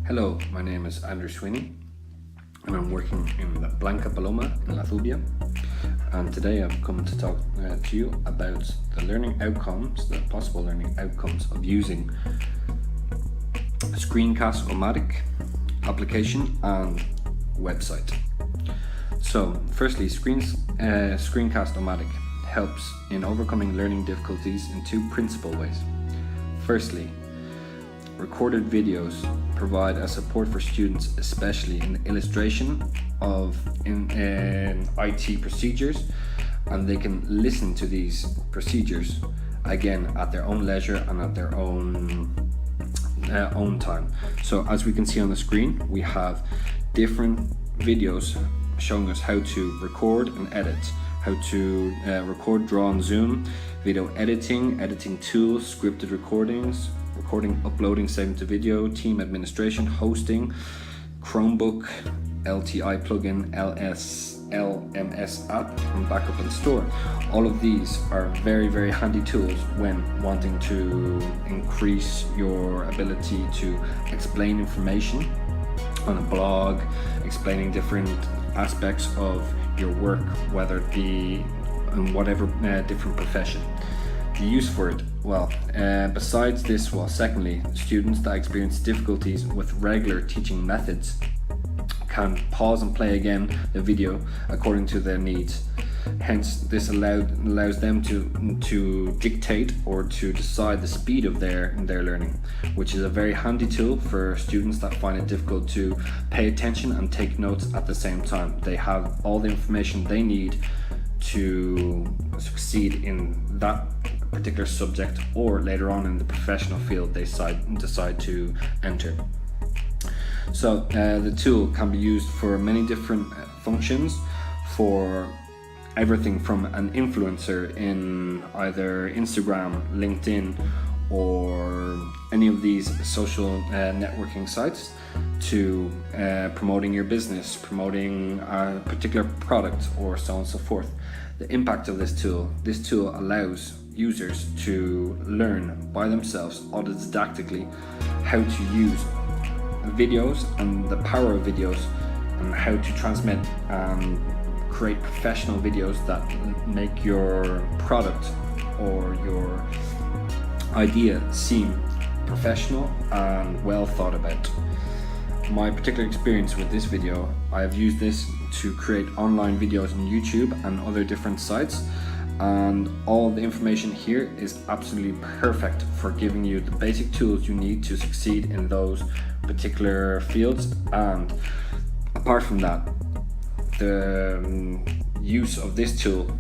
Hello, my name is Andrew Sweeney and I'm working in the Blanca Paloma in La Zubia, and today I've come to talk to you about the learning outcomes, the possible learning outcomes of using Screencast-o-Matic application and website. So firstly, Screencast-o-Matic helps in overcoming learning difficulties in two principal ways. Firstly, recorded videos provide a support for students, especially in the illustration of in IT procedures, and they can listen to these procedures again at their own leisure and at their own time. So as we can see on the screen, we have different videos showing us how to record and edit, how to record, draw on Zoom, video editing tools, scripted recording, uploading, saving to video, team administration, hosting, Chromebook, LTI plugin, LMS app, and backup and store. All of these are very, very handy tools when wanting to increase your ability to explain information on a blog, explaining different aspects of your work, whether it be in whatever different profession. The use for it, besides this, secondly, students that experience difficulties with regular teaching methods can pause and play again the video according to their needs. Hence, this allows them to dictate or to decide the speed of their learning, which is a very handy tool for students that find it difficult to pay attention and take notes at the same time. They have all the information they need to succeed in that particular subject, or later on in the professional field they decide to enter. So the tool can be used for many different functions, for everything from an influencer in either Instagram, LinkedIn, or any of these social networking sites, to promoting your business, promoting a particular product, or so on and so forth. The impact of this tool allows users to learn by themselves autodidactically how to use videos and the power of videos, and how to transmit and create professional videos that make your product or your idea seem professional and well thought about. My particular experience with this video, I have used this to create online videos on YouTube and other different sites, and all the information here is absolutely perfect for giving you the basic tools you need to succeed in those particular fields. And apart from that, the use of this tool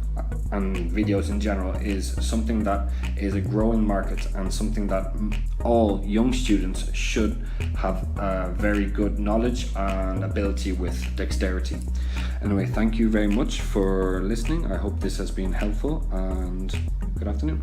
and videos in general is something that is a growing market, and something that all young students should have a very good knowledge and ability with dexterity. Anyway, thank you very much for listening. I hope this has been helpful, and good afternoon.